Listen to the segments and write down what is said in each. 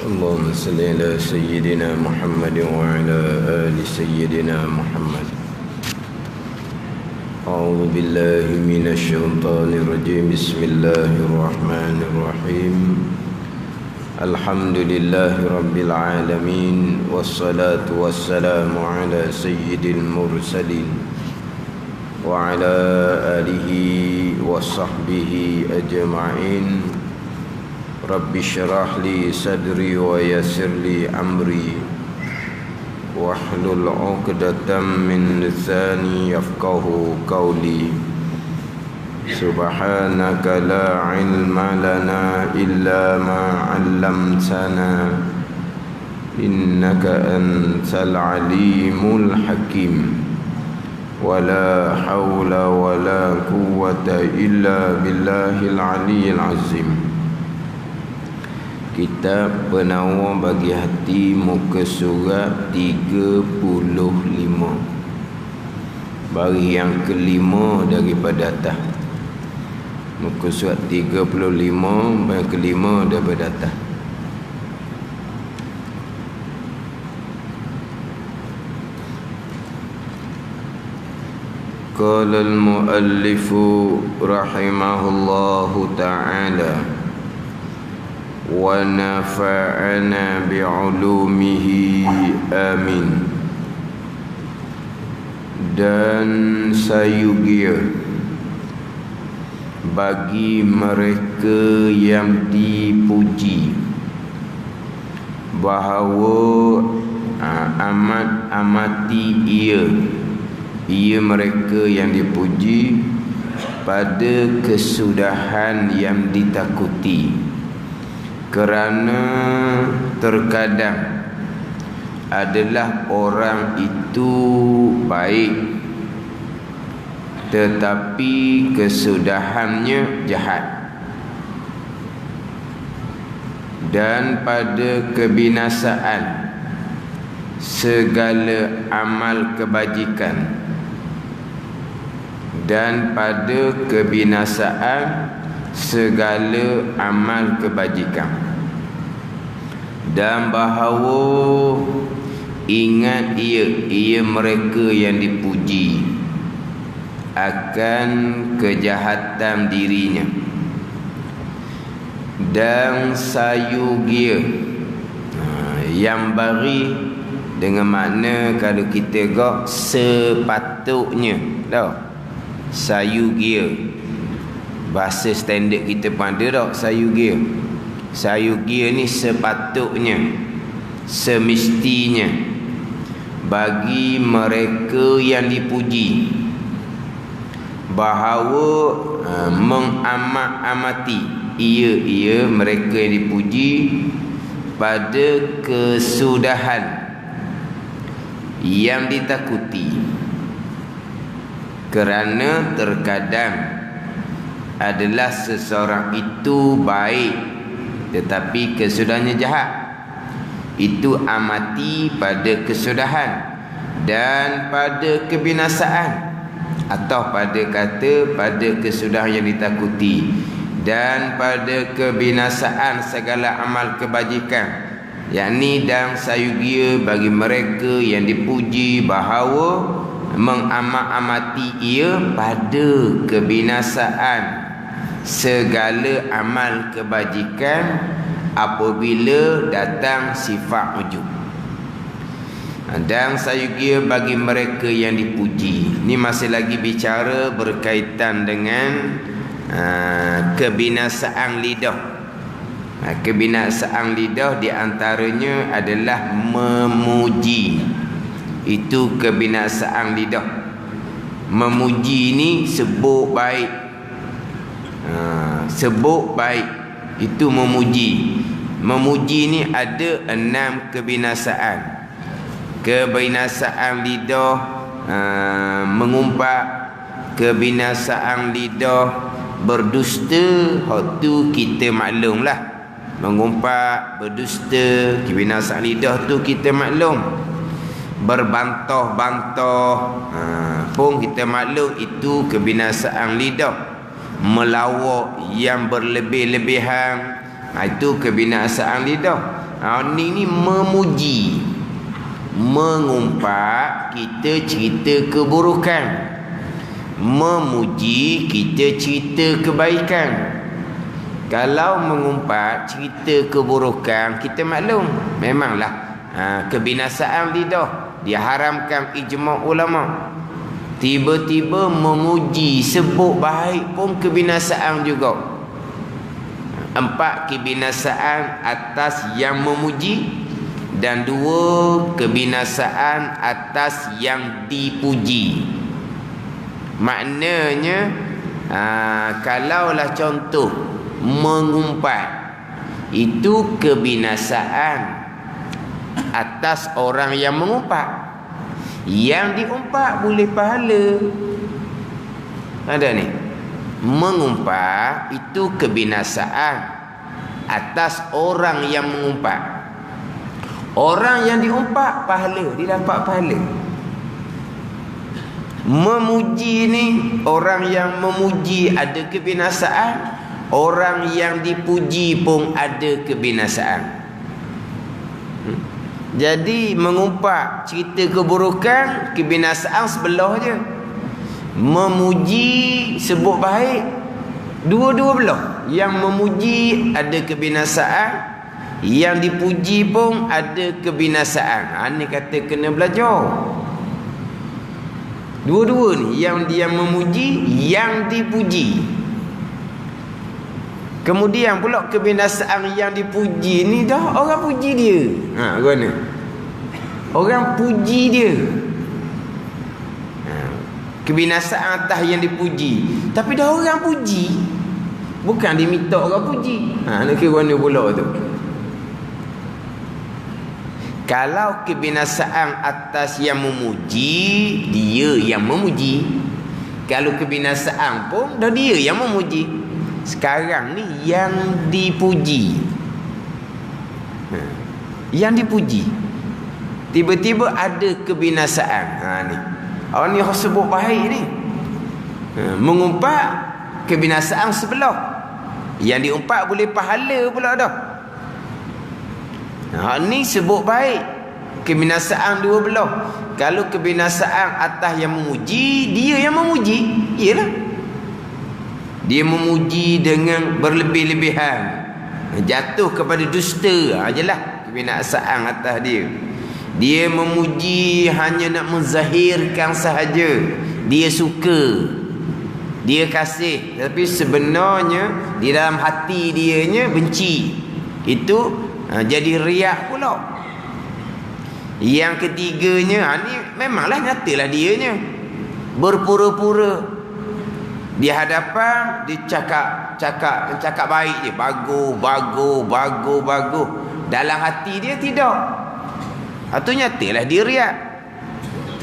اللهم صل على سيدنا محمد وعلى آل سيدنا محمد. أعوذ بالله من الشيطان الرجيم. بسم الله الرحمن الرحيم. الحمد لله رب العالمين، والصلاة والسلام على سيد المرسلين وعلى آله وصحبه أجمعين. رب اشرح لي صدري ويسر لي أمري واحلل عقدة من لساني يفقه قولي. سبحانك لا علم لنا إلا ما علمتنا إنك أنت العليم الحكيم. ولا حول ولا قوة إلا بالله العلي العظيم. Kitab Penawar Bagi Hati, muka surat 35. Baris yang kelima daripada atas. Muka surat 35, baris kelima daripada atas. Qala al-muallifu rahimahullahu ta'ala wa nafa'ana bi'ulumihi amin. Dan sayugia bagi mereka yang dipuji bahawa amat amati ia mereka yang dipuji pada kesudahan yang ditakuti. Kerana terkadang adalah orang itu baik tetapi kesudahannya jahat, dan pada kebinasaan segala amal kebajikan, dan pada kebinasaan segala amal kebajikan, dan bahawa ingat ia mereka yang dipuji akan kejahatan dirinya, dan sayugia yang bari dengan makna kalau kita gak sepatutnya tau. Sayugia bahasa standard kita pun ada tak sayugia. Sayugia ni sepatutnya, semestinya bagi mereka yang dipuji bahawa mengamat-amati ia mereka yang dipuji pada kesudahan yang ditakuti. Kerana terkadang adalah seseorang itu baik tetapi kesudahannya jahat. Itu amati pada kesudahan dan pada kebinasaan, atau pada kesudahan yang ditakuti dan pada kebinasaan segala amal kebajikan, yakni dan sayugia bagi mereka yang dipuji bahawa mengamat-amati ia pada kebinasaan segala amal kebajikan apabila datang sifat ujub. Dan sayugia bagi mereka yang dipuji. Ni masih lagi bicara berkaitan dengan kebinasaan lidah. Kebinasaan lidah di antaranya adalah memuji. Itu kebinasaan lidah. Memuji ni sebut baik. Sebut baik itu memuji. Memuji ni ada 6 kebinasaan. Kebinasaan lidah mengumpat, kebinasaan lidah berdusta, hak tu kita maklumlah. Mengumpat, berdusta, kebinasaan lidah tu kita maklum. Berbantah-bantah pun kita maklum itu kebinasaan lidah. Melawak yang berlebih-lebihan, itu kebinasaan lidah. Ni memuji. Mengumpat kita cerita keburukan. Memuji kita cerita kebaikan. Kalau mengumpat cerita keburukan, kita maklum memanglah kebinasaan lidah diharamkan ijma' ulama. Tiba-tiba memuji sebut baik pun kebinasaan juga. 4 kebinasaan atas yang memuji, dan 2 kebinasaan atas yang dipuji. Maknanya kalaulah contoh mengumpat itu kebinasaan atas orang yang mengumpat, yang diumpat boleh pahala. Ada ni, mengumpat itu kebinasaan atas orang yang mengumpat. Orang yang diumpat pahala, dia dapat pahala. Memuji ni, orang yang memuji ada kebinasaan, orang yang dipuji pun ada kebinasaan. Jadi mengumpat cerita keburukan, kebinasaan sebelah je. Memuji sebut baik, dua-dua belah. Yang memuji ada kebinasaan, yang dipuji pun ada kebinasaan. Ni kata kena belajar. Dua-dua ni, yang dia memuji, yang dipuji. Kemudian pula kebinasaan yang dipuji ni dah orang puji dia. Gimana? Orang puji dia. Kebinasaan atas yang dipuji, tapi dah orang puji, bukan diminta orang puji. Nak kira mana pula tu? Kalau kebinasaan atas yang memuji, dia yang memuji. Kalau kebinasaan pun dah dia yang memuji. Sekarang ni yang dipuji, yang dipuji, tiba-tiba ada kebinasaan. Ni orang ni sebut baik ni, mengumpat kebinasaan sebelah, yang diumpat boleh pahala pula dah. Ni sebut baik, kebinasaan dua belah. Kalau kebinasaan atas yang memuji, dia yang memuji, iyalah dia memuji dengan berlebih-lebihan, jatuh kepada dusta. Jelah kebinasaan atas dia. Dia memuji hanya nak menzahirkan sahaja. Dia suka, dia kasih, tapi sebenarnya di dalam hati dianya benci. Itu jadi riak pula. Yang ketiganya, ni memanglah nyatalah dianya berpura-pura. Di hadapan dia cakap baik je, bagus. Dalam hati dia tidak. Itu nyatalah dia riak.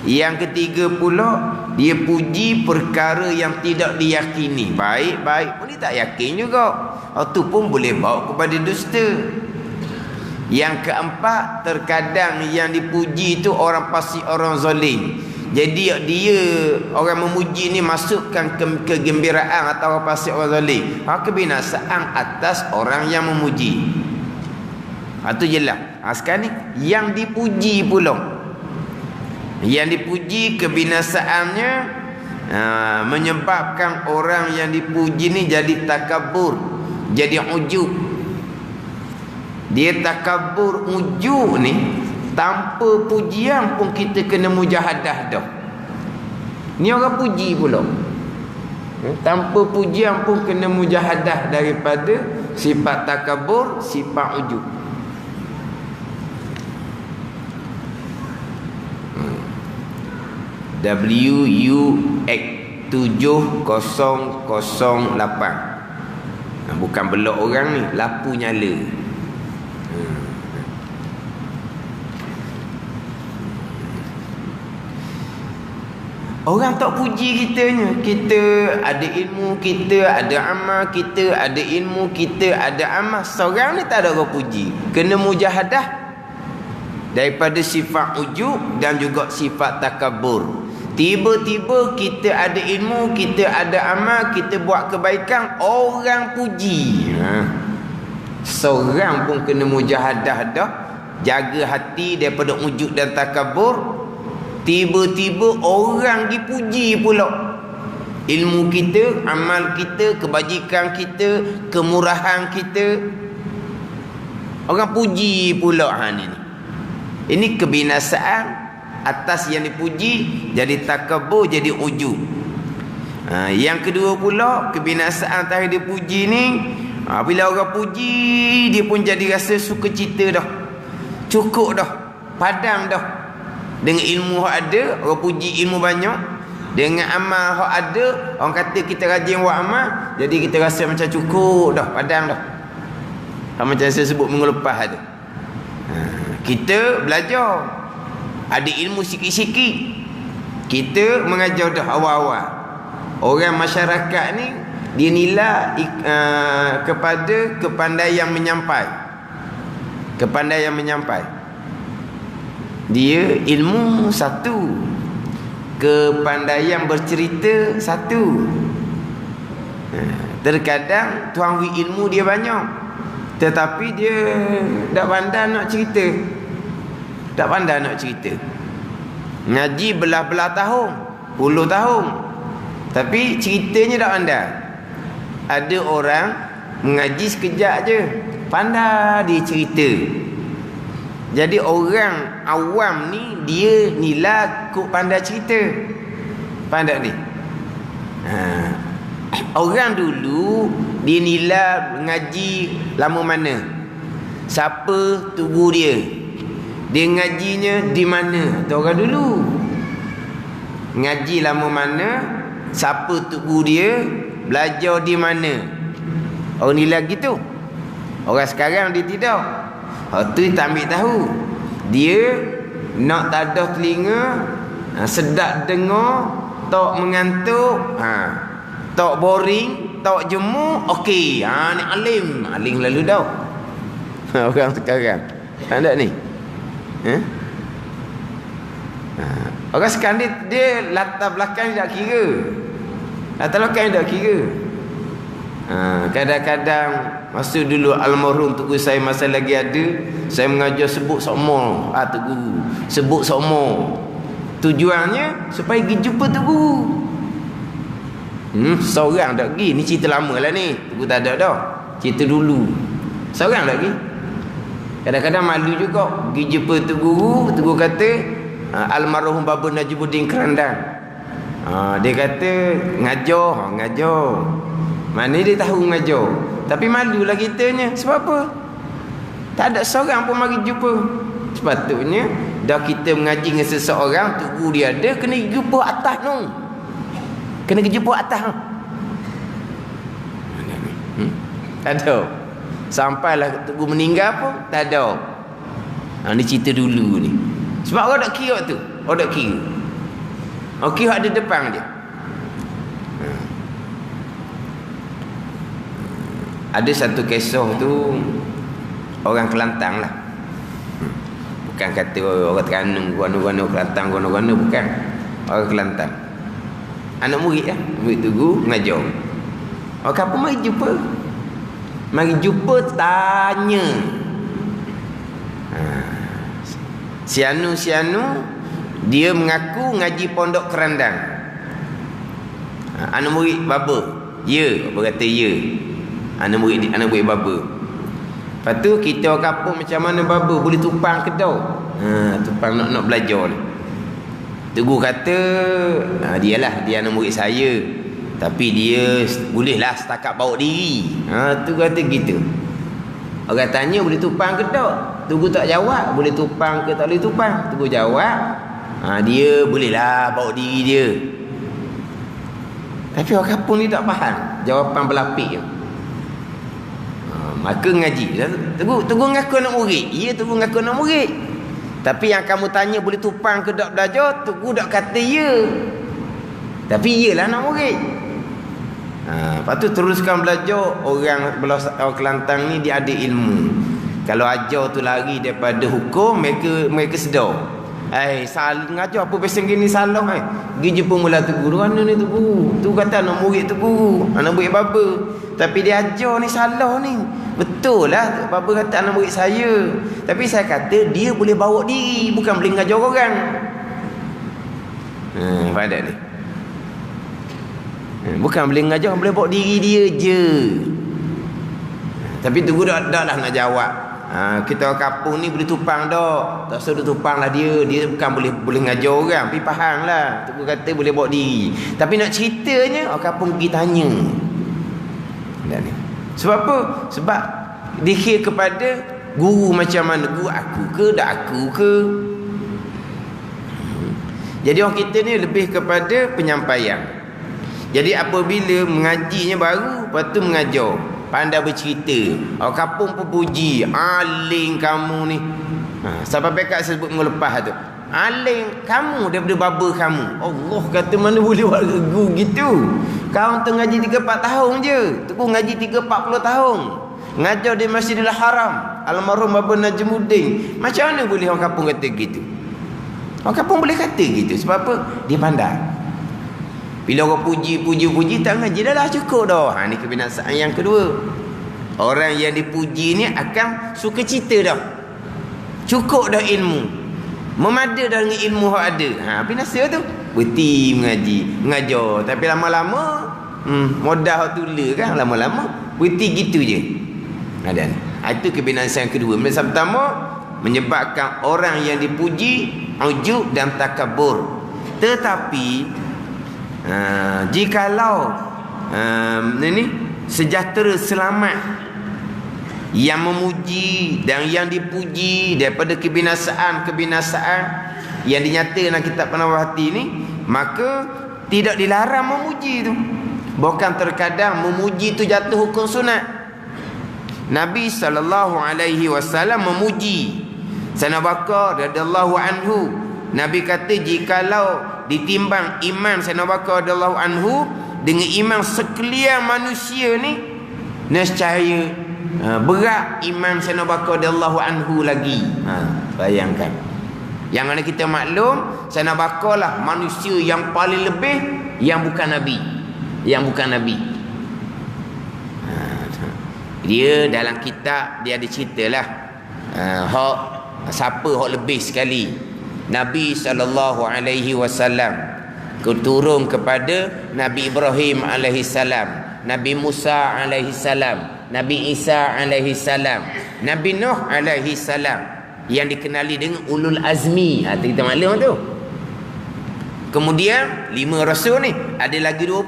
Yang ketiga pula, dia puji perkara yang tidak diyakini. Baik pun dia tak yakin juga. Itu pun boleh bawa kepada dusta. Yang keempat, terkadang yang dipuji itu orang fasik, orang zalim. Jadi dia orang memuji ni masukkan kegembiraan atau orang fasik, orang zalim. Kebinasaan atas orang yang memuji. Itu jelas. Sekarang ni yang dipuji pula, yang dipuji kebinasaannya menyebabkan orang yang dipuji ni jadi takabur, jadi ujub. Dia takabur, ujub ni tanpa pujian pun kita kena mujahadah dah. Ni orang puji pula, tanpa pujian pun kena mujahadah daripada sifat takabur, sifat ujub. WUX 7008. Bukan belok orang ni, lampu nyala. Orang tak puji kitanya. Kita ada ilmu, kita ada amal, kita ada ilmu, kita ada amal. Seorang ni tak ada orang puji. Kena mujahadah daripada sifat ujub dan juga sifat takabur. Tiba-tiba kita ada ilmu, kita ada amal, kita buat kebaikan, orang puji. Seorang pun kena mujahadah dah, jaga hati daripada ujub dan takabur. Tiba-tiba orang dipuji pula. Ilmu kita, amal kita, kebajikan kita, kemurahan kita, orang puji pula. Ini kebinasaan atas yang dipuji, jadi takabur, jadi ujub. Yang kedua pula, kebinasaan atas yang dipuji ni, bila orang puji, dia pun jadi rasa suka cita dah, cukup dah, padam dah. Dengan ilmu yang ada, orang puji ilmu banyak. Dengan amal yang ada, orang kata kita rajin buat amal, jadi kita rasa macam cukup dah, padam dah. Macam saya sebut minggu lepas tu, kita belajar, ada ilmu sikit-sikit, kita mengajar dah awal-awal. Orang masyarakat ni dia nilai kepada kepandaian menyampai. Kepandaian menyampai. Dia ilmu satu, kepandaian bercerita satu. Terkadang tuan ilmu dia banyak, tetapi dia tak pandai nak cerita. Tak pandai nak cerita. Ngaji belah-belah tahun, puluh tahun, tapi ceritanya tak pandai. Ada orang mengaji sekejap je, pandai dia cerita. Jadi orang awam ni dia nilai kok pandai cerita. Pandai ni. Orang dulu dia nilai ngaji lama mana, siapa tugu dia, dia ngajinya di mana. Tu orang dulu ngaji lama mana, siapa tugu dia, belajar di mana. Orang nilai gitu. Orang sekarang dia tidak. Tu tak ambil tahu. Dia nak tak ada telinga, sedap dengar, tak mengantuk, tak boring, tak jemu, okey. Ni alim. Alim lalu dah. Orang sekarang. Tak ada ni. Orang sekarang dia latar belakang tak kira. Latar belakang tak kira. Kadang-kadang masa dulu almarhum tugu saya masa lagi ada, saya mengajar sebut sokmo. Tugu sebut sokmo. Tujuannya supaya pergi jumpa tugu. Seorang tak pergi. Ni cerita lama lah ni. Tugu tak ada dah. Cerita dulu. Seorang tak pergi. Kadang-kadang malu juga pergi jumpa tugu. Tugu kata almarhum Baba Najibuddin Kerandang. Dia kata ngajar. Mana dia tahu ngajar, tapi malulah kitanya. Sebab apa? Tak ada seorang pun mari jumpa. Sepatutnya dah kita mengaji dengan seseorang, tugu dia ada, kena jumpa atas tu. Kena jumpa atas. Tak ada. Sampailah tugu meninggal pun tak ada. Ni cerita dulu ni. Sebab orang tak kira tu. Orang tak kira. Okey, ada depan dia. Ada satu kisah tu, orang Kelantan lah. Bukan kata orang Terengganu, guano-guano Kelantan, guano-guano, bukan. Orang Kelantan. Anak murid lah, murid tugu mengajar. Orang kampung mari jumpa. Mari jumpa tanya. Sianu dia mengaku ngaji pondok Kerandang. Anak murid Baba. Ya, Baba kata ya. Anak murid Baba. Lepas tu kita orang kampung macam mana Baba boleh tumpang ke dah? Tumpang nak belajar ni. Tugu kata dia anak murid saya, tapi dia bolehlah setakat bawa diri. Tu kata gitu. Orang tanya boleh tumpang ke tak? Tugu tak jawab boleh tumpang ke tak boleh tumpang. Tugu jawab dia bolehlah bawa diri dia. Tapi orang kampung ni tak faham jawapan berlapik tu. Maka ngaji. Tugu ngaku anak murid. Ya, Tugu ngaku anak murid. Tapi yang kamu tanya boleh tumpang ke tak belajar, Tugu tak kata ya. Tapi iyalah anak murid. Lepas tu teruskan belajar. Orang Kelantan ni dia ada ilmu. Kalau ajar tu lari daripada hukum, mereka sedar. Ngajar apa pesan gini salah. Pergi jumpa mula Tugu. Mana ni Tugu? Tugu kata anak murid Tugu, anak murid Baba. Tapi dia ajar ni salah ni. Betul lah Baba kata anak murid saya. Tapi saya kata dia boleh bawa diri, bukan boleh ngajar orang. Faham tak ni? Bukan boleh ngajar, boleh bawa diri dia je. Tapi tunggu dah lah nak jawab. Kita orang kampung ni boleh tupang dah. Tak usah tupang lah dia. Dia bukan boleh ngajar orang. Tapi faham lah. Tunggu kata boleh bawa diri. Tapi nak ceritanya orang kampung pergi tanya. Sebab apa? Sebab dikir kepada guru macam mana. Guru aku ke? Tak aku ke? Jadi orang kita ni lebih kepada penyampaian. Jadi apabila mengajinya baru, lepas tu mengajar, pandai bercerita, orang kampung pun puji, aling kamu ni. Sampai pekat saya sebut minggu lepas tu, aling kamu daripada baba kamu. Allah kata mana boleh buat regu gitu. Kau tu ngaji 3-4 tahun je, tu pun ngaji 3-40 tahun, ngajar di Masjidil Haram almarhum Baba Najmuddin. Macam mana boleh orang kampung kata gitu? Orang kampung boleh kata gitu. Sebab apa? Dia pandai. Bila orang puji, tak ngaji dah lah, cukup dah. Ni kebinasaan yang kedua. Orang yang dipuji ni akan suka cerita dah. Cukup dah ilmu. Memada dah dengan ilmu yang ada. Binasa tu. Berhenti mengaji, mengajar. Tapi lama-lama, modal tulis kan. Lama-lama, berhenti gitu je. Dan itu kebinasaan yang kedua. Binasaan pertama, menyebabkan orang yang dipuji ujub dan takabur. Tetapi jikalau sejahtera selamat, yang memuji dan yang dipuji daripada kebinasaan yang dinyatakan dalam kitab Penawar Hati ni, maka tidak dilarang memuji tu. Bahkan terkadang memuji tu jatuh hukum sunat. Nabi SAW memuji Sayyidina Bakar radhiyallahu anhu. Nabi kata jikalau ditimbang iman Sayyidina Bakar radhiyallahu anhu dengan iman sekalian manusia ni, nescaya berat iman Sayyidina Bakar radhiyallahu anhu lagi. Bayangkan. Yang mana kita maklum Sayyidina Bakar lah manusia yang paling lebih yang bukan Nabi. Dia dalam kitab dia ada ceritalah siapa hak lebih sekali. Nabi SAW turun kepada Nabi Ibrahim AS, Nabi Musa AS, Nabi Isa AS, Nabi Nuh AS, yang dikenali dengan ulul azmi. Kita maklum tu. Kemudian 5 rasul ni, ada lagi 20.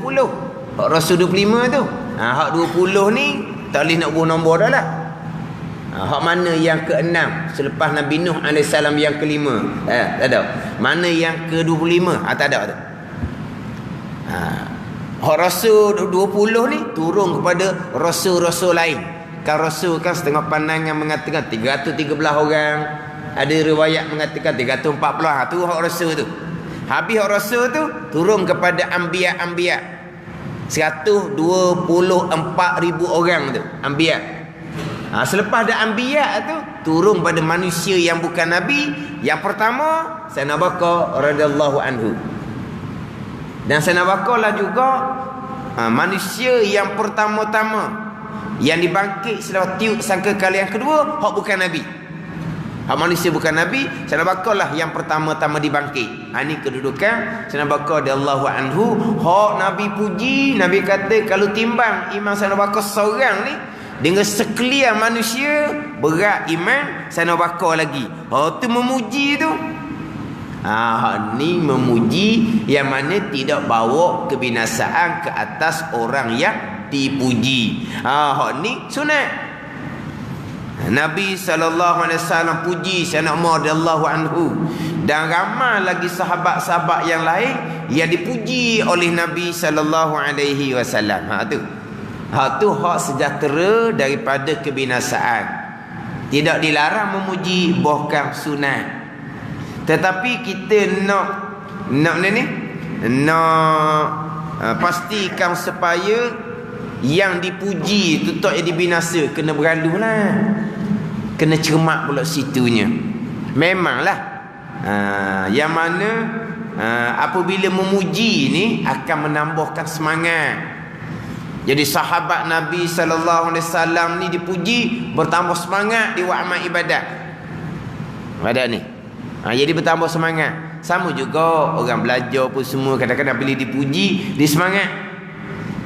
Hak rasul 25 tu. Hak 20 ni tak boleh nak bunuh nombor dah lah. Hak mana yang ke-6 selepas Nabi Nuh AS yang ke-5? Tak ada. Mana yang ke-25? Tak ada tu. Hak rasul 20 ni turun kepada rasul-rasul lain. Kan rasul kan setengah pandangan mengatakan 313 orang. Ada riwayat mengatakan 340. Tu hak rasul tu. Habis hak rasul tu turun kepada anbiya-anbiya. 124,000 orang tu anbiya. Selepas ada anbiya tu turun pada manusia yang bukan nabi. Yang pertama Sayyidina Bakar radhiyallahu anhu. Dan Sayyidina Bakar lah juga manusia yang pertama-tama yang dibangkit selepas tiup sangkakala yang kedua, hak bukan nabi. Hak manusia bukan nabi, Sayyidina Bakar lah yang pertama-tama dibangkit. Ini kedudukan Sayyidina Bakar radhiyallahu anhu. Hak nabi puji, nabi kata kalau timbang iman Sayyidina Bakar seorang ni dengan sekalian manusia, berat iman Sayyidina Bakar lagi. Tu memuji tu. Ni memuji yang mana tidak bawa kebinasaan ke atas orang yang dipuji. Ni sunat. Nabi SAW puji Sayyidina Umar radhiyallahu anhu, dan ramai lagi sahabat-sahabat yang lain yang dipuji oleh Nabi SAW. Tu hak sejahtera daripada kebinasaan. Tidak dilarang memuji, bahkan sunat. Tetapi kita nak pastikan supaya yang dipuji itu tak jadi binasa. Kena berlalu lah, kena cermat pula situnya. Memanglah yang mana apabila memuji ni akan menambahkan semangat. Jadi sahabat Nabi SAW ni dipuji, bertambah semangat di amal ibadat. Ada ni. Jadi bertambah semangat. Sama juga orang belajar pun semua kadang-kadang bila dipuji, dia semangat.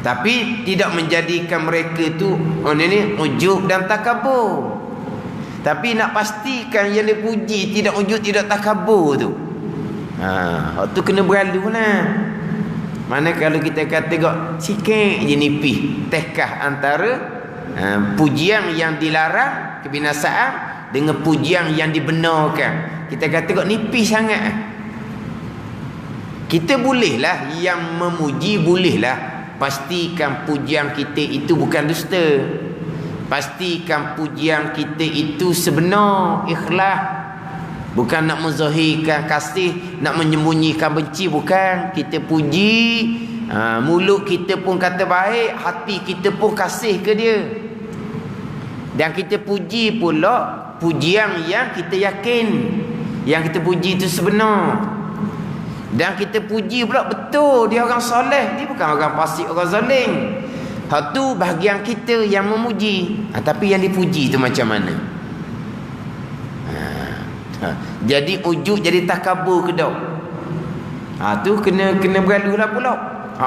Tapi tidak menjadikan mereka tu ni ujub dan takabur. Tapi nak pastikan yang dipuji tidak ujub, tidak takabur tu. Tu kena berlalu lah. Mana kalau kita kata sikit je nipis tekah antara pujian yang dilarang kebinasaan dengan pujian yang dibenarkan. Kita kata nipis sangat. Kita bolehlah yang memuji, bolehlah. Pastikan pujian kita itu bukan dusta. Pastikan pujian kita itu sebenar, ikhlas. Bukan nak menzahirkan kasih, nak menyembunyikan benci, bukan. Kita puji, mulut kita pun kata baik, hati kita pun kasih ke dia. Dan kita puji pula pujian yang kita yakin, yang kita puji itu sebenar. Dan kita puji pula betul dia orang soleh, dia bukan orang fasik, orang zalim. Satu bahagian kita yang memuji, tapi yang dipuji itu macam mana? Jadi ujub, jadi takabur ke tak? Tu kena beralulah pula.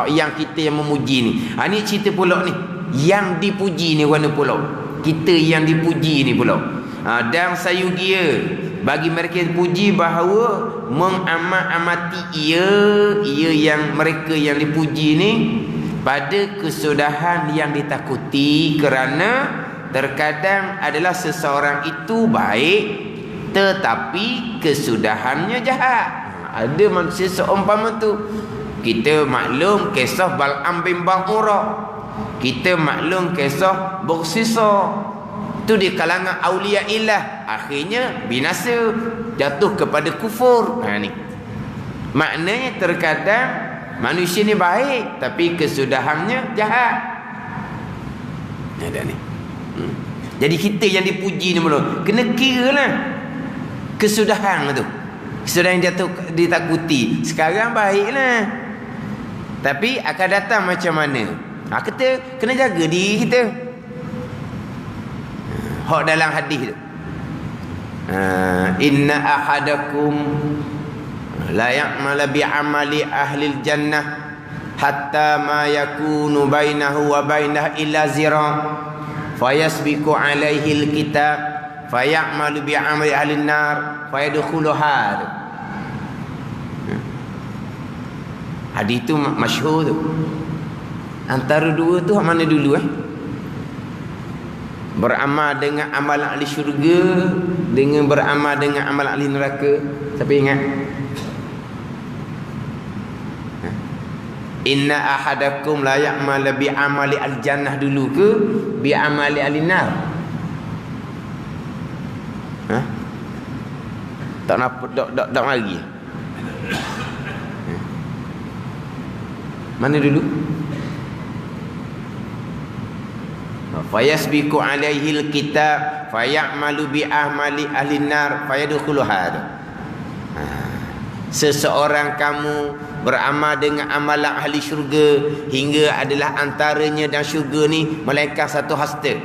Yang kita yang memuji ni. Ni cerita pula ni. Yang dipuji ni mana pula? Kita yang dipuji ni pula. Dan sayugia bagi mereka yang dipuji bahawa mengamat-amati ia yang mereka yang dipuji ni pada kesudahan yang ditakuti, kerana terkadang adalah seseorang itu baik tetapi kesudahannya jahat. Ada manusia seumpama tu. Kita maklum kisah Bal'am bin Ba'ura. Kita maklum kisah Bursisa. Itu di kalangan awliya ilah. Akhirnya binasa, jatuh kepada kufur. Ni maknanya terkadang manusia ni baik tapi kesudahannya jahat. Ada ni. Jadi kita yang dipuji ni belum kena kira lah kesudahan tu. Kesudahan yang jatuh ditakuti. Sekarang baiklah, tapi akan datang macam mana? Kita kena jaga diri kita. Hak dalam hadis tu, inna ahadakum la ya'mal bi amali ahli jannah hatta ma yakunu bainahu wa bainah illa zira' fayasbiqu alaihi alkitab fayamalu bi amali ahli nar fayadkhuluha. Hadis tu masyhur tu. Antara dua tu mana dulu beramal dengan amalan ahli syurga dengan beramal dengan amalan ahli neraka? Siapa ingat? Inna ahadakum la ya'mal bi amali al-jannah dulu ke bi amali ahli nar? Tak nampak, tak lagi. Mana dulu? Fayasbiqu alaihi alkitab fayamalu bi amali ahli nar fayadkhuluha. Seseorang kamu beramal dengan amalan ahli syurga hingga adalah antaranya dan syurga ni melainkan satu hasta,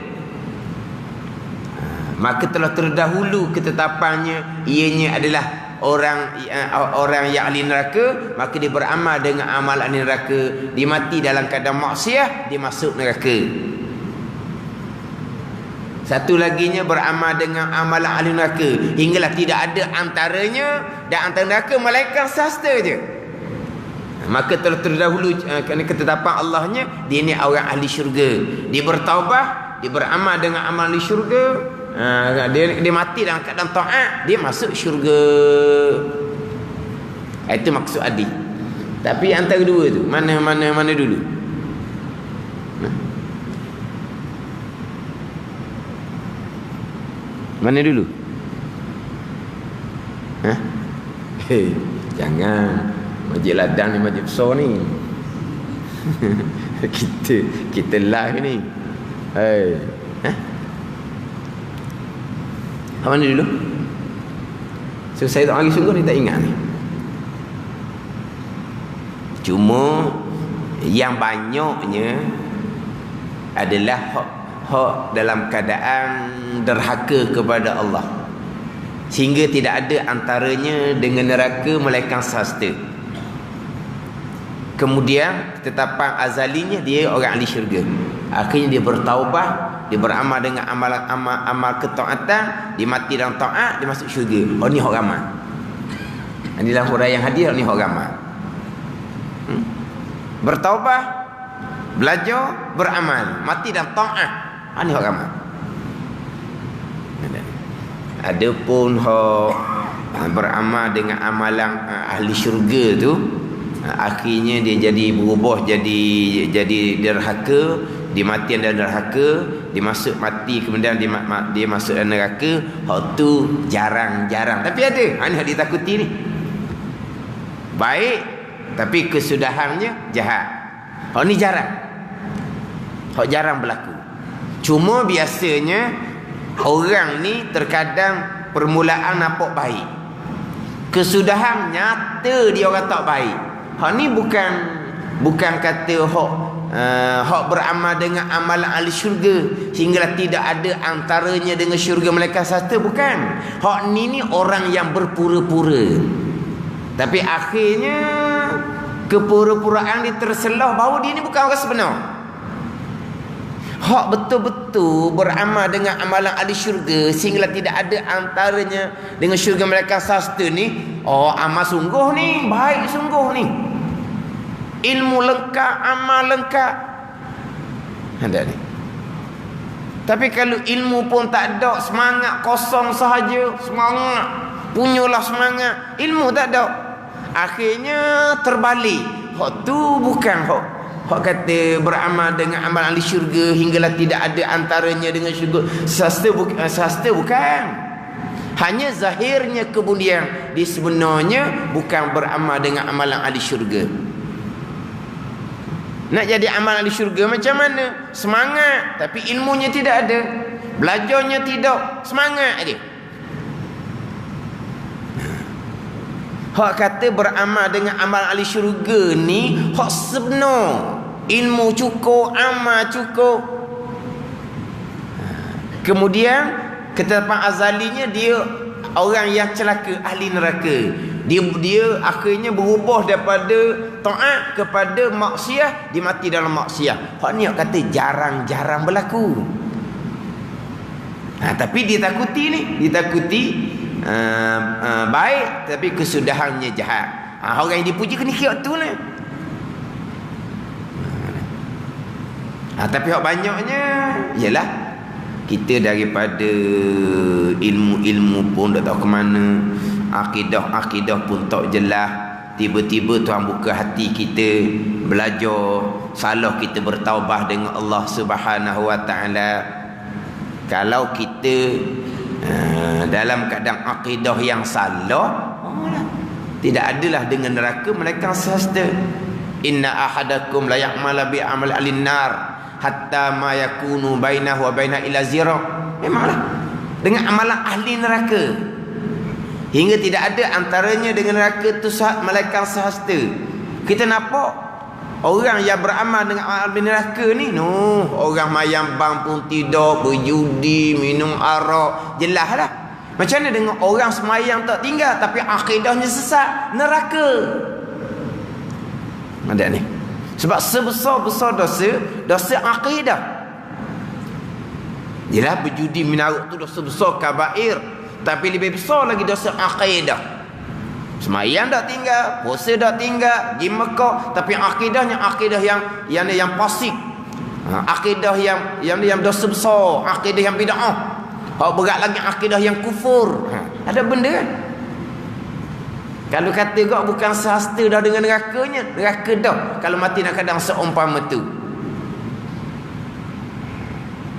maka telah terdahulu ketetapannya ianya adalah orang yang ahli neraka, maka dia beramal dengan amal ahli neraka, dia mati dalam keadaan maksiat, dia masuk neraka. Satu laginya beramal dengan amalan ahli neraka hinggalah tidak ada antaranya dan antara neraka malaikat sasta je, maka telah terdahulu kerana ketetapan Allahnya dia ni orang ahli syurga, dia bertaubat, dia beramal dengan amal ahli syurga, dia mati dalam keadaan taat, dia masuk syurga. Itu maksud hadis. Tapi antara dua tu mana dulu? Mana dulu? Jangan masjid ladang ni, masjid besar ni. kita live ni. Mana dulu? So saya tak lagi sungguh ni tak ingat ni. Cuma yang banyaknya adalah hak dalam keadaan derhaka kepada Allah, sehingga tidak ada antaranya dengan neraka melainkan sahasta. Kemudian ketetapan azalinya dia orang ahli syurga. Akhirnya dia bertaubah, dia beramal dengan amal ketaatan, dia mati dalam taat, dia masuk syurga. Oh, ni hak ramai. Ini dalam huraian yang hadir, ni hak ramai. Bertaubah, belajar, beramal, mati dalam taat. Ni hak ramai. Adapun hak beramal dengan amalan ahli syurga tu, akhirnya dia jadi berubah jadi derhaka, dimatian dan derhaka, dia masuk mati, kemudian dia masuk dalam neraka. Hak tu jarang-jarang, tapi ada. Ini hak ditakuti ni. Baik, tapi kesudahannya jahat. Hak ni jarang. Hak jarang berlaku. Cuma biasanya orang ni terkadang permulaan nampak baik, kesudahan nyata dia orang tak baik. Hak ni bukan kata hak beramal dengan amalan ahli syurga sehinggalah tidak ada antaranya dengan syurga malaikat sahasta, bukan. Hak ni orang yang berpura-pura, tapi akhirnya kepura-puraan dia terselah bahawa dia ni bukan orang sebenar. Hak betul-betul beramal dengan amalan ahli syurga sehinggalah tidak ada antaranya dengan syurga malaikat sahasta ni, amal sungguh ni, baik sungguh ni, ilmu lengkap, amal lengkap. Ada ni. Tapi kalau ilmu pun tak ada, semangat kosong sahaja, semangat, punyalah semangat, ilmu tak ada, akhirnya terbalik. Hak tu bukan hak kata beramal dengan amal ahli syurga hinggalah tidak ada antaranya dengan syurga sahasta, bukan. Hanya zahirnya kemudian dia sebenarnya bukan beramal dengan amalan ahli syurga. Nak jadi amal ahli syurga macam mana? Semangat tapi ilmunya tidak ada, belajarnya tidak, semangat dia. Hak kata beramal dengan amal ahli syurga ni hak sebenar, ilmu cukup, amal cukup. Kemudian ketetapan azalinya dia orang yang celaka, ahli neraka. Dia akhirnya berubah daripada taat kepada maksiat, dia mati dalam maksiat. Hak ni hak kata jarang-jarang berlaku. Tapi ditakuti ni, baik tapi kesudahannya jahat. Orang yang dipuji kena kira tu ni. Tapi hak banyaknya ialah kita daripada ilmu-ilmu pun tak tahu ke mana, akidah pun tak jelas. Tiba-tiba Tuhan buka hati kita, belajar, salah kita bertaubah dengan Allah Subhanahu wa taala. Kalau kita dalam keadaan akidah yang salah, tidak adalah dengan neraka melainkan sahasta. Inna ahadakum la ya'mala bi amal alin nar hatta ma yakunu bainahu wa baina ila zira. Memanglah dengan amalan ahli neraka hingga tidak ada antaranya dengan neraka tu malaikat sahasta. Kita nampak orang yang beramal dengan ahli neraka ni, orang mayang bang pun tidak, berjudi, minum arak, jelas lah. Macam mana dengan orang semayang tak tinggal tapi akidahnya sesat, neraka. Ada ni. Sebab sebesar-besar dosa akidah. Jelas berjudi, minum arak tu dosa besar, kabair. Tapi lebih besar lagi dosa akidah. Semayang tak tinggal, puasa tak tinggal, pergi Mekah, tapi akidahnya akidah yang fasik. Akidah yang dosa besar, akidah yang bid'ah. Hak berat lagi akidah yang kufur. Ada benda kan? Kalau kata kau bukan sahasta dah dengan nerakanya, neraka dah kalau mati nak kadang seumpama tu.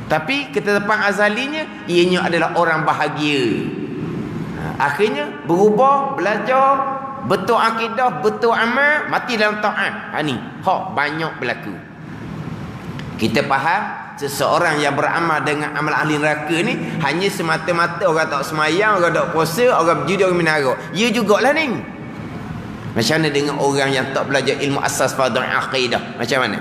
Tapi ketetapan azalinya ianya adalah orang bahagia. Akhirnya berubah, belajar, betul akidah, betul amal, mati dalam taat. Ni hak banyak berlaku. Kita faham seseorang yang beramal dengan amal ahli neraka ni hanya semata-mata orang tak semayang, orang tak puasa, orang berjudi, orang minum. Ya jugalah ni. Macam mana dengan orang yang tak belajar ilmu asas pada akidah? Macam mana?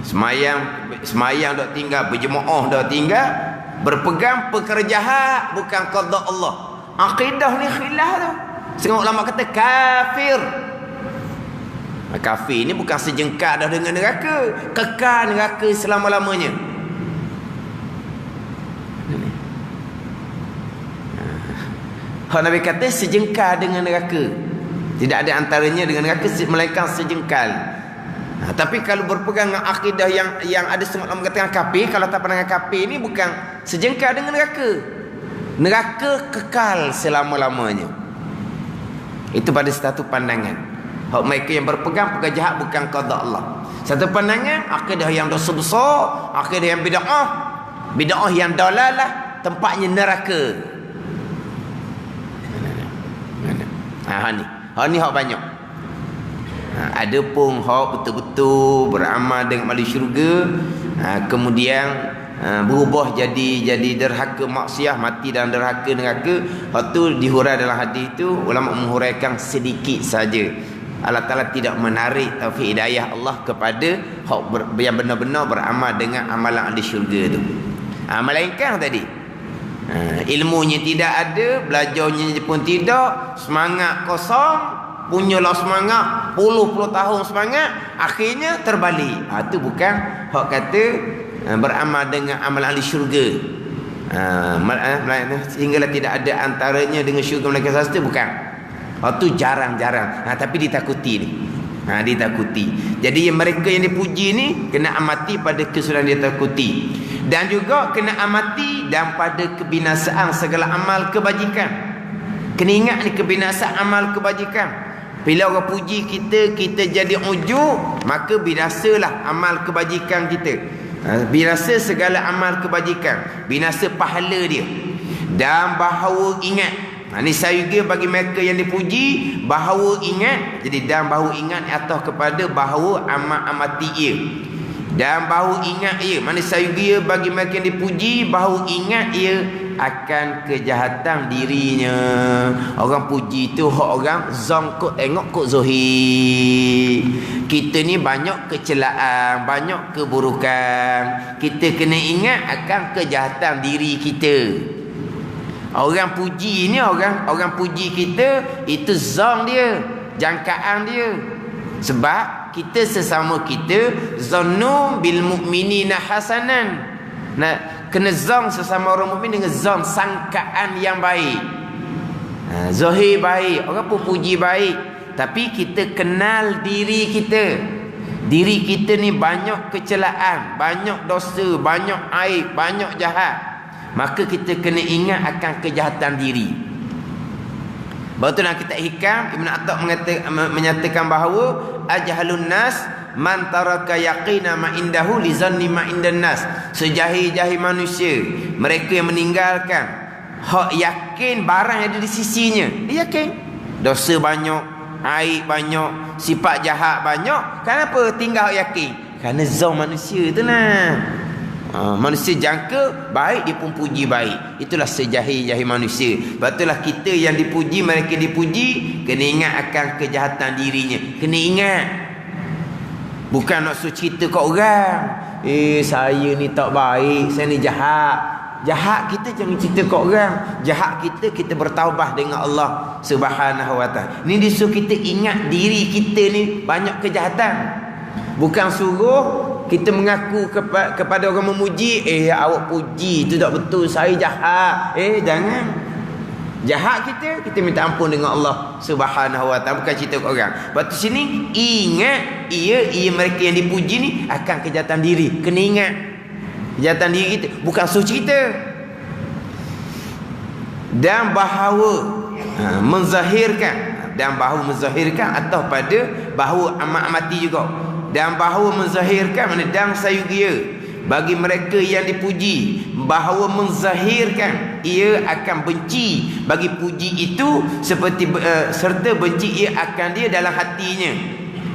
Semayang dok tinggal, berjemaah dok tinggal, berpegang perkara jahat, bukan qada Allah. Akidah ni khilaf tu. Setengah ulama kata kafir. Kafir ni bukan sejengkal dah dengan neraka, kekal neraka selama-lamanya. Hak Nabi kata sejengkal dengan neraka. Tidak ada antaranya dengan neraka melainkan sejengkal. Tapi kalau berpegang dengan akidah yang ada setengah ulama katakan kafir, kalau tak pandangan kafir ni bukan sejengkal dengan neraka. Neraka kekal selama-lamanya. Itu pada satu pandangan. Hak mereka yang berpegang perkara jahat bukan qada Allah. Satu pandangan akidah yang dosa besar, akidah yang bid'ah yang dalalah, tempatnya neraka. Hak ni hak banyak. Ada pun hak betul-betul beramal dengan ahli syurga, kemudian berubah jadi derhaka maksiat, mati dalam derhaka neraka. Hak tu dihurai dalam hadis itu, ulama menghuraikan sedikit saja. Allah Ta'ala tidak menarik taufik hidayah Allah kepada hak yang benar-benar beramal dengan amalan ahli syurga tu. Melainkan tadi ilmunya tidak ada, belajarnya pun tidak, semangat kosong, punyalah semangat puluh-puluh tahun semangat, akhirnya terbalik. Itu bukan hak kata beramal dengan amalan ahli syurga, sehinggalah tidak ada antaranya dengan syurga mereka sasta, bukan. Itu jarang-jarang, tapi ditakuti ni. Ditakuti. Jadi mereka yang dipuji ni kena amati pada kesudahan dia takuti, dan juga kena amati dan pada kebinasaan segala amal kebajikan. Kena ingat ni kebinasaan amal kebajikan. Bila orang puji kita, kita jadi ujub, maka binasalah amal kebajikan kita. Binasa segala amal kebajikan, binasa pahala dia. Dan bahawa ingat, ini saya juga bagi mereka yang dipuji, bahawa ingat. Jadi dan bahawa ingat atas kepada bahawa amati ia, dan bahawa ingat ia. Mana saya juga bagi mereka yang dipuji, bahawa ingat ia akan kejahatan dirinya. Orang puji tu hak orang zon kok tengok kok zahir. Kita ni banyak kecelaan, banyak keburukan. Kita kena ingat akan kejahatan diri kita. Orang puji ni, orang puji kita, itu zon dia, jangkaan dia. Sebab kita sesama kita, zannu bil mu'minina hasanan. Kena zon sesama orang mukmin dengan zon, sangkaan yang baik. Zahir baik, orang pun puji baik, tapi kita kenal diri kita. Diri kita ni banyak kecelaan, banyak dosa, banyak aib, banyak jahat. Maka kita kena ingat akan kejahatan diri. Betul dalam kitab Hikam, Ibn Atta menyatakan bahawa ajhalun nas man taraka yaqina ma indahu li zanni ma indan nas. Sejahil-jahil manusia, mereka yang meninggalkan hak yakin barang yang ada di sisinya. Dia yakin dosa banyak, aib banyak, sifat jahat banyak. Kenapa tinggal hak yakin? Kerana zon manusia tu lah. Manusia jangka baik, dia pun puji baik. Itulah sejahil-jahil manusia. Betullah kita yang dipuji, mereka dipuji, kena ingat akan kejahatan dirinya. Kena ingat. Bukan nak suruh cerita kat orang, saya ni tak baik, saya ni jahat. Jahat kita jangan cerita kat orang. Jahat kita bertaubat dengan Allah Subhanahu wa taala. Ni disuruh kita ingat diri kita ni banyak kejahatan. Bukan suruh kita mengaku kepada orang memuji, awak puji itu tak betul, saya jahat. Jangan. Jahat kita minta ampun dengan Allah Subhanahu wa taala, bukan cerita ke orang. Lepas tu sini ingat ia mereka yang dipuji ni akan kejahatan diri. Kena ingat kejahatan diri kita, bukan suruh cerita. Dan bahawa menzahirkan atau pada bahawa amati juga. Dan bahawa menzahirkan, mana dan sayugia bagi mereka yang dipuji, bahawa menzahirkan ia akan benci bagi puji itu seperti serta benci ia akan dia dalam hatinya.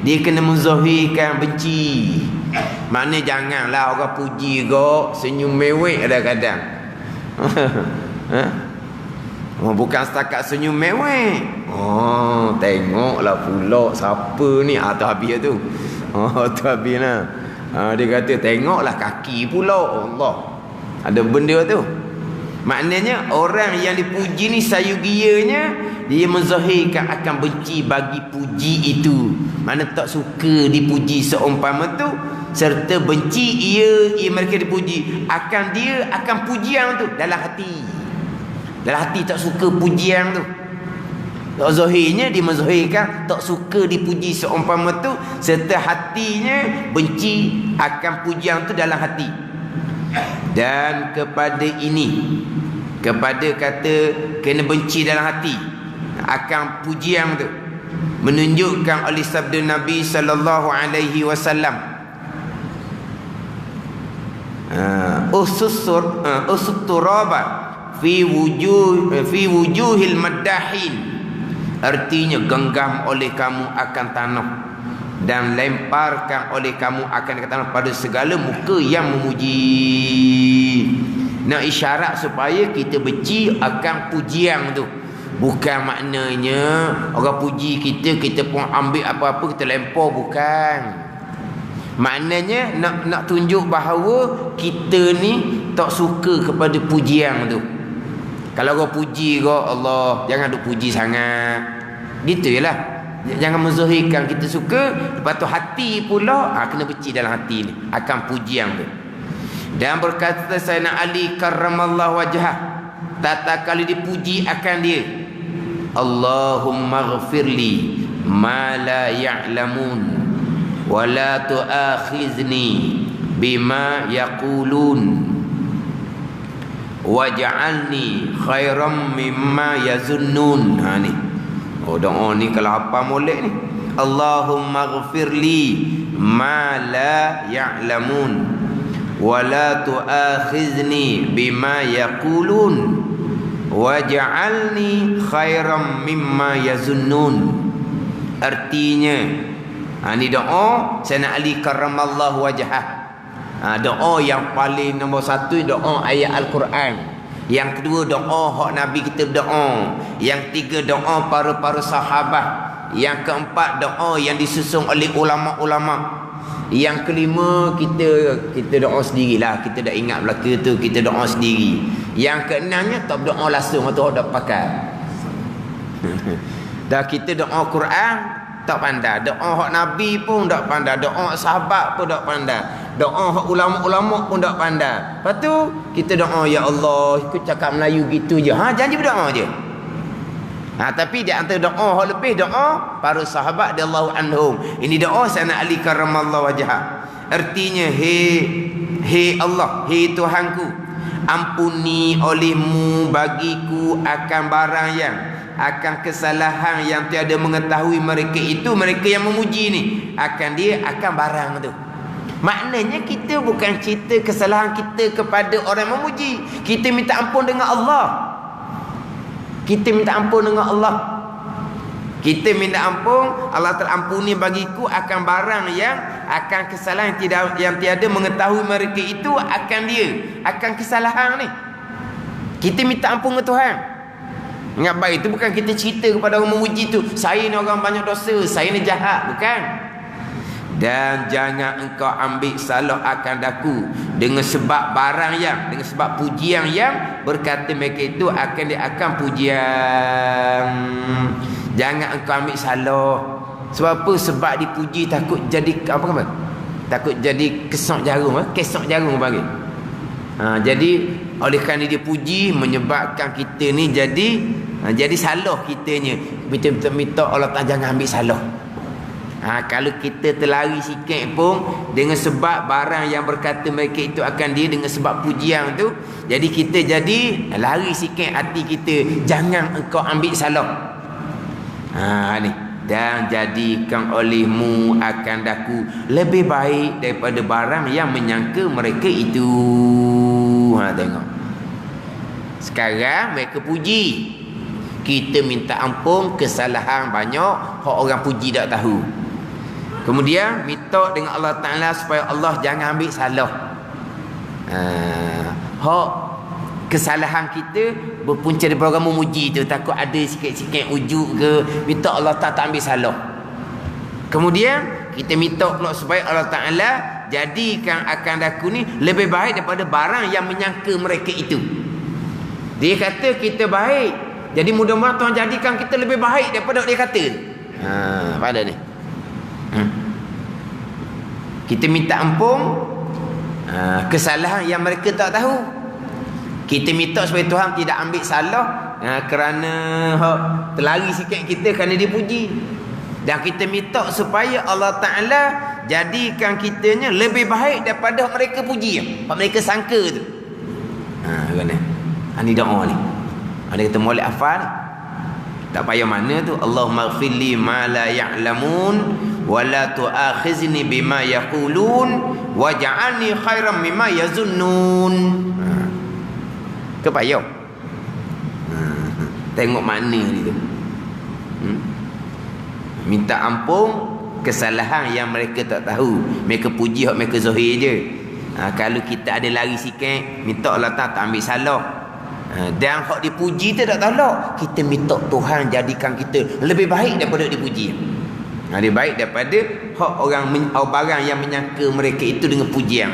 Dia kena menzahirkan benci. Mana janganlah orang puji kok senyum mewek kadang-kadang. Bukan setakat senyum mewek. Tengoklah pula siapa ni, tu habis tu. Tu habis lah. Dia kata tengoklah kaki pula. Allah, ada benda tu. Maknanya orang yang dipuji ni sayugianya dia menzahirkan akan benci bagi puji itu. Mana tak suka dipuji seumpama tu, serta benci ia mereka dipuji akan pujian tu dalam hati. Dalam hati tak suka pujian tu. Tak zahirnya dia menzahirkan tak suka dipuji seumpama tu, serta hatinya benci akan pujian tu dalam hati. Dan kepada ini, kepada kata kena benci dalam hati akan pujian tu, menunjukkan oleh sabda Nabi sallallahu alaihi wasallam, usut turaba fi wujuhil maddahin. Artinya genggam oleh kamu akan tanah dan lemparkan oleh kamu akan ke tanah pada segala muka yang memuji. Nak isyarat supaya kita benci akan pujian tu. Bukan maknanya orang puji kita pun ambil apa-apa kita lempar, bukan. Maknanya nak tunjuk bahawa kita ni tak suka kepada pujian tu. Kalau orang puji kau, Allah, jangan duk puji sangat. Gitu jelah. Jangan menzahirkan kita suka, lepas tu hati pula kena benci dalam hati ni akan pujian tu. Dan berkata Sayyidina Ali karramallahu wajhah, tata kali dipuji akan dia, Allahumma ghafirli ma la ya'lamun wa la tu'akhizni bima yaqulun waj'alni khairam mimma yazunnun. Ni doa ni kalau hafal molek ni, Allahumma ghafirli ma la ya'lamun wa la tu'akhizni bima yaqulun waj'alni khairam mimma yazunnun. Artinya ni doa Sayyidina Ali karramallahu wajhah. Doa yang paling nombor satu, doa ayat Al-Quran. Yang kedua, doa hak Nabi kita doa. Yang tiga, doa para sahabat. Yang keempat, doa yang disusun oleh ulama-ulama. Yang kelima, kita doa sendirilah. Kita dah ingat belaka tu, kita doa sendiri. Yang keenamnya, tak berdoa langsung atau tak pakai. Dah kita doa Quran tak pandai, doa hak Nabi pun tak pandai, doa sahabat pun tak pandai, doa hak ulama-ulama pun tak pandai. Lepas tu kita doa, ya Allah, ikut cakap Melayu gitu je. Janji berdoa je. Tapi di antara doa hak lebih, doa para sahabat radhiyallahu anhum. Ini doa Sayyidina Ali karramallahu wajhah. Artinya, hei Allah, hei Tuhanku, ampuni olehmu bagiku akan barang yang, akan kesalahan yang tiada mengetahui mereka itu, mereka yang memuji ni, akan dia, akan barang tu. Maknanya kita bukan cerita kesalahan kita kepada orang yang memuji. Kita minta ampun dengan Allah. Kita minta ampun dengan Allah. Kita minta ampun, Allah terampuni bagiku akan barang yang, akan kesalahan yang tiada mengetahui mereka itu, akan dia, akan kesalahan ni. Kita minta ampun ke Tuhan. Ingat baik, itu bukan kita cerita kepada orang memuji tu, saya ni orang banyak dosa, saya ni jahat, bukan. Dan jangan engkau ambil salah akan daku dengan sebab barang yang, dengan sebab pujian yang berkata mereka itu akan dia akan pujian. Jangan engkau ambil salah. Sebab apa? Sebab dipuji takut jadi apa? Takut jadi kesok jarum, kesok jarum panggil. Jadi oleh kerana dia puji menyebabkan kita ni jadi salah kitanya. Kita minta Allah tak jangan ambil salah. Kalau kita terlari sikit pun dengan sebab barang yang berkata mereka itu akan dia, dengan sebab pujian tu, jadi kita jadi lari sikit hati kita, jangan engkau ambil salah. Ni, dan jadikan olehmu akan daku lebih baik daripada barang yang menyangka mereka itu. Tengok. Sekarang mereka puji, kita minta ampun kesalahan banyak hak orang puji tak tahu. Kemudian minta dengan Allah Ta'ala supaya Allah jangan ambil salah. Hak kesalahan kita berpunca daripada orang memuji tu, takut ada sikit-sikit ujuk ke, minta Allah tak ambil salah. Kemudian kita minta pula supaya Allah Ta'ala jadikan akan daku ni lebih baik daripada barang yang menyangka mereka itu. Dia kata kita baik, jadi mudah-mudahan Tuhan jadikan kita lebih baik daripada dia kata. Pada ni kita minta ampun kesalahan yang mereka tak tahu. Kita minta supaya Tuhan tidak ambil salah kerana terlari sikit kita kerana dia puji. Dan kita minta supaya Allah Ta'ala jadikan kitanya lebih baik daripada mereka puji, mereka sangka tu. Ini doa ni. Ada kata molek hafal ni. Tak payah mana tu. Allahumma ighfirli ma la ya'lamun wa la tu'akhizni bima yaqulun waj'alni khairan mimma yazunnun. Ke payah. Tengok makna dia tu. Minta ampun kesalahan yang mereka tak tahu. Mereka puji hak mereka zahir je. Kalau kita ada lari sikit, minta Allah tak ambil salah. Dan hak dipuji tu tak tolak. Kita minta Tuhan jadikan kita lebih baik daripada dipuji. Lebih baik daripada hak orang barang yang menyangka mereka itu dengan pujian.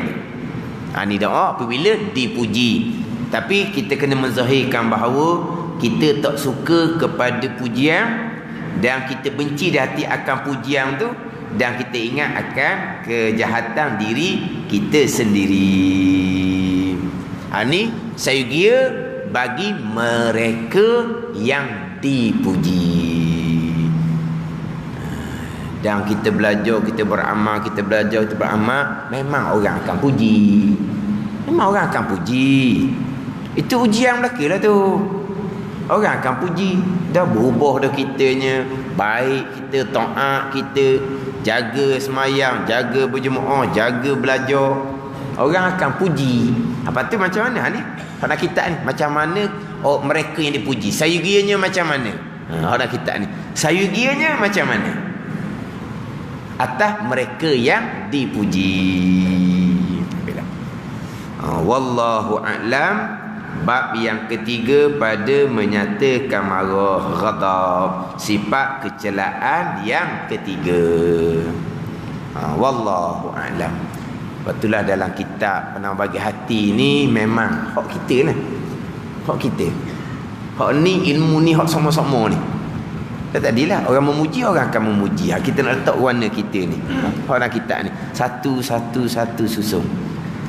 Ni doa apabila dipuji. Tapi kita kena menzahirkan bahawa kita tak suka kepada pujian dan kita benci di hati akan pujian tu, dan kita ingat akan kejahatan diri kita sendiri. Ni saya kira bagi mereka yang dipuji. Dan kita belajar, kita beramal, kita belajar, kita beramal, memang orang akan puji. Memang orang akan puji. Itu ujian belaka lah tu. Orang akan puji. Dah berubah dah kitanya. Baik kita taat, kita jaga semayang, jaga berjemaah, jaga belajar. Orang akan puji. Apa tu macam mana ni? Pada kita ni macam mana mereka yang dipuji? Sayugianya macam mana? Pada kita ni sayugianya macam mana? Atas mereka yang dipuji. Wallahu a'lam. Bab yang ketiga pada menyatakan marah, ghadab, sifat kecelaan yang ketiga. Wallahu a'lam. Betulah dalam kitab Penang Bagi Hati ni memang hak kita lah. Hak kita. Hak ni ilmu ni hak sama-sama ni. Tadilah orang memuji, orang akan memuji. Kita nak letak warna kita ni. Hak kita ni satu-satu susun.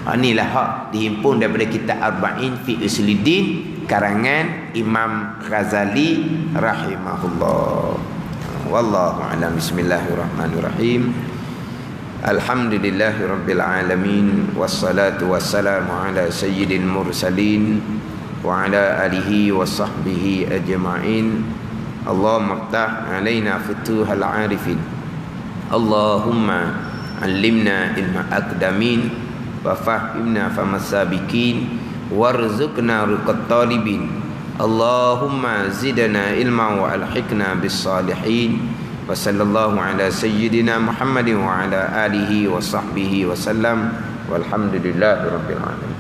Inilah hak dihimpun daripada kitab Arba'in fi Usuluddin karangan Imam Ghazali rahimahullah. Wallahu a'lam. Bismillahirrahmanirrahim. Alhamdulillahirabbil alamin wassalatu wassalamu ala sayyidil mursalin wa ala alihi washabbihi ajma'in. Allahumma iftah alaina futuhal arifin. Allahumma allimna ilma aqdamin wa fahimna famasabikin warzuqna ruqat talibin. Allahumma zidna ilma wa alhiqna bis salihin. Wa sallallahu ala sayyidina Muhammadin wa ala alihi wa sahbihi wa sallam. Walhamdulillahi rabbil alamin.